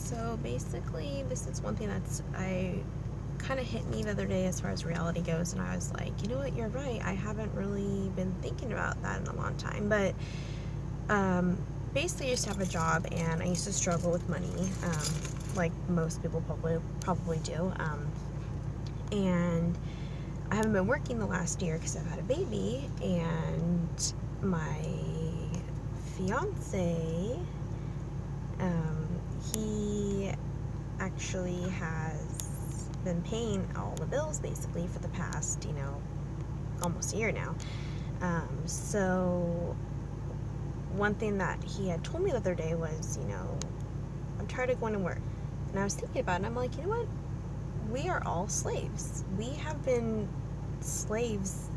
So basically, this is one thing I kind of hit me the other day as far as reality goes, and I was like, you know what, you're right. I haven't really been thinking about that in a long time. But basically, I used to have a job, and I used to struggle with money, like most people probably do. And I haven't been working the last year because I've had a baby, and my fiance, he actually has been paying all the bills basically for the past, almost a year now. So one thing that he had told me the other day was, I'm tired of going to work. And I was thinking about it, and I'm like, you know what? We are all slaves. We have been slaves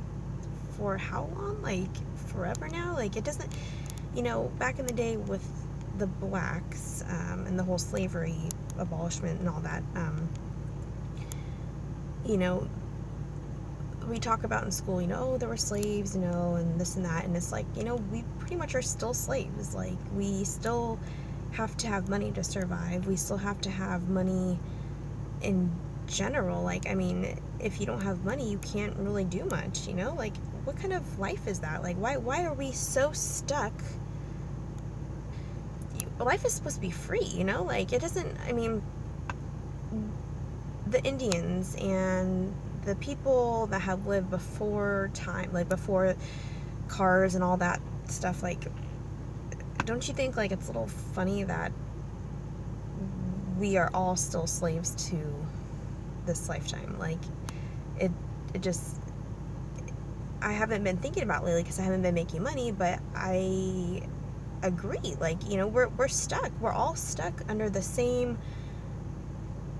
for how long? Like forever now? Like it doesn't, back in the day with the blacks and the whole slavery abolishment and all that, we talk about in school, oh, there were slaves, and this and that. And it's like, we pretty much are still slaves. Like we still have to have money to survive. We still have to have money in general. Like, I mean, if you don't have money, you can't really do much, like what kind of life is that? Like why are we so stuck? Life is supposed to be free, like it doesn't. I mean, the Indians and the people that have lived before time, like before cars and all that stuff, like don't you think like it's a little funny that we are all still slaves to this lifetime? Like it just, I haven't been thinking about lately because I haven't been making money, but I agree. Like, we're stuck. We're all stuck under the same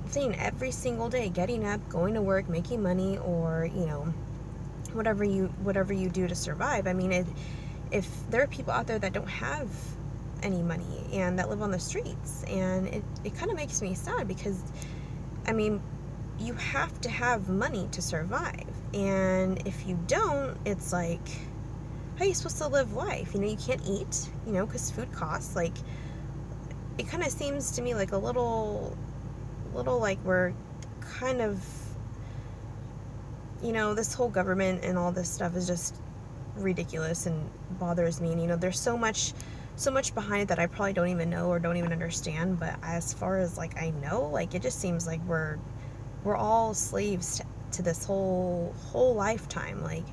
thing every single day, getting up, going to work, making money, or, whatever you do to survive. I mean, if there are people out there that don't have any money and that live on the streets, and it kind of makes me sad because, I mean, you have to have money to survive. And if you don't, it's like, how are you supposed to live life? You can't eat, because food costs. Like, it kind of seems to me like a little like we're kind of, this whole government and all this stuff is just ridiculous and bothers me. And, there's so much behind it that I probably don't even know or don't even understand. But as far as like I know, like it just seems like we're all slaves to this whole lifetime. Like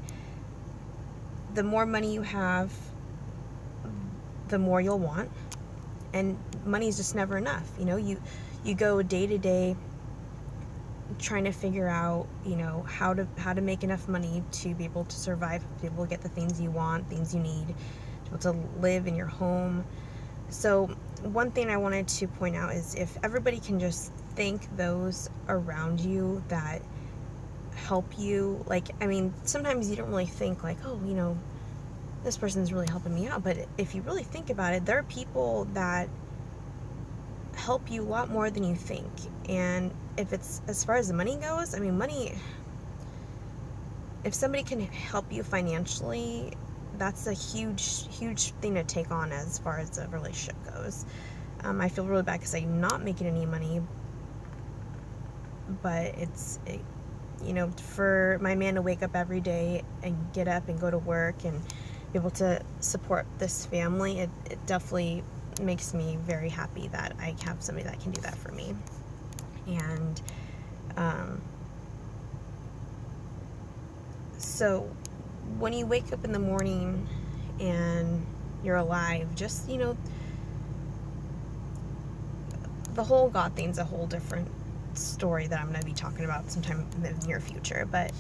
the more money you have, the more you'll want, and money's just never enough. You go day to day trying to figure out, how to make enough money to be able to survive, to be able to get the things you want, things you need, to be able to live in your home. So one thing I wanted to point out is if everybody can just thank those around you that help you. Like, I mean, sometimes you don't really think like, oh, this person's really helping me out. But if you really think about it, there are people that help you a lot more than you think. And if it's, as far as the money goes, I mean, money, if somebody can help you financially, that's a huge thing to take on as far as the relationship goes. I feel really bad because I'm not making any money, but for my man to wake up every day and get up and go to work and be able to support this family, it definitely makes me very happy that I have somebody that can do that for me. And so when you wake up in the morning and you're alive, just, the whole God thing's a whole different story that I'm going to be talking about sometime in the near future. But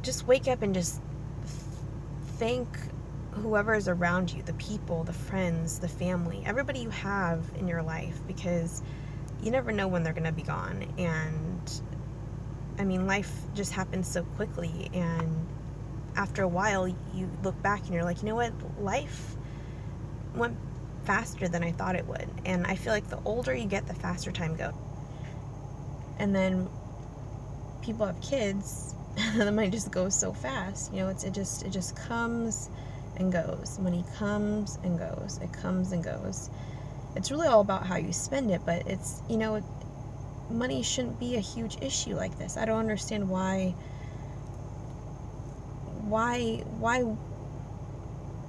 just wake up and just thank whoever is around you, the people, the friends, the family, everybody you have in your life, because you never know when they're going to be gone. And I mean, life just happens so quickly, and after a while you look back and you're like, you know what, life went faster than I thought it would. And I feel like the older you get, the faster time goes. And then people have kids and the money just goes so fast. It just comes and goes. Money comes and goes. It comes and goes. It's really all about how you spend it, but it's, money shouldn't be a huge issue like this. I don't understand why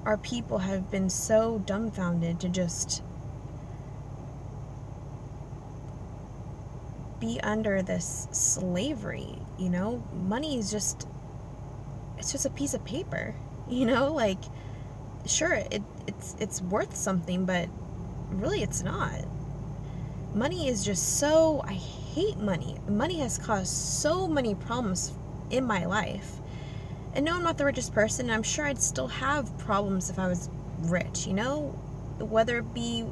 our people have been so dumbfounded to just be under this slavery. Money is it's just a piece of paper. Like, sure, it's worth something, but really it's not. Money is just so, I hate money. Money has caused so many problems in my life. And no, I'm not the richest person, and I'm sure I'd still have problems if I was rich, whether it be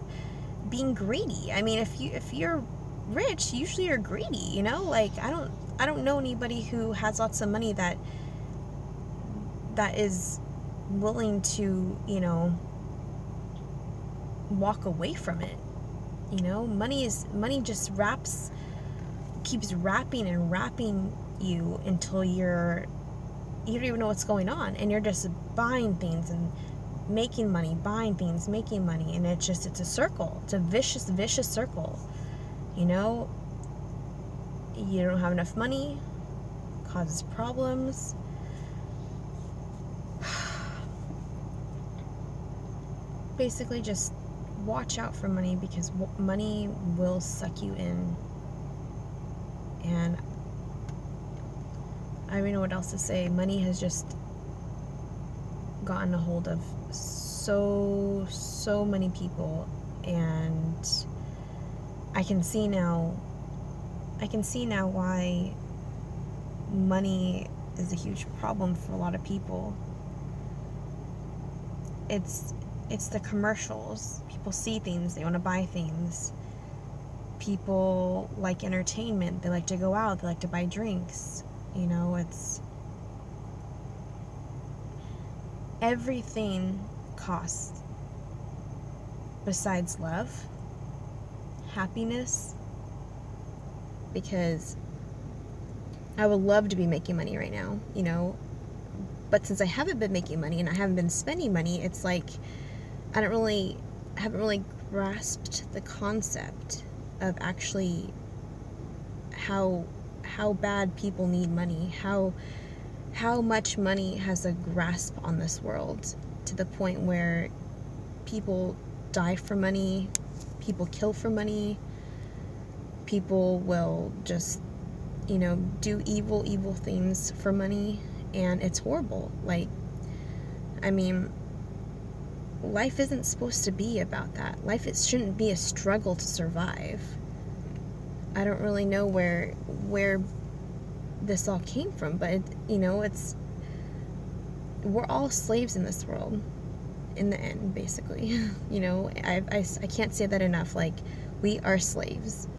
being greedy. I mean, if you're rich, usually you're greedy, like I don't know anybody who has lots of money that is willing to, walk away from it. Money just keeps wrapping and wrapping you until you don't even know what's going on, and you're just buying things and making money, buying things, making money, and it's a circle. It's a vicious circle. You don't have enough money, causes problems. Basically, just watch out for money, because money will suck you in. And I don't even know what else to say. Money has just gotten a hold of so many people, and I can see now why money is a huge problem for a lot of people. It's the commercials. People see things, they want to buy things. People like entertainment, they like to go out, they like to buy drinks. It's everything costs, besides love, happiness, because I would love to be making money right now, but since I haven't been making money and I haven't been spending money, it's like I haven't really grasped the concept of actually how bad people need money, how much money has a grasp on this world, to the point where people die for money, people kill for money, people will just, do evil things for money, and it's horrible. Like, I mean, life isn't supposed to be about that. Life, it shouldn't be a struggle to survive. I don't really know where this all came from, but it's we're all slaves in this world in the end, basically. I can't say that enough. Like, we are slaves.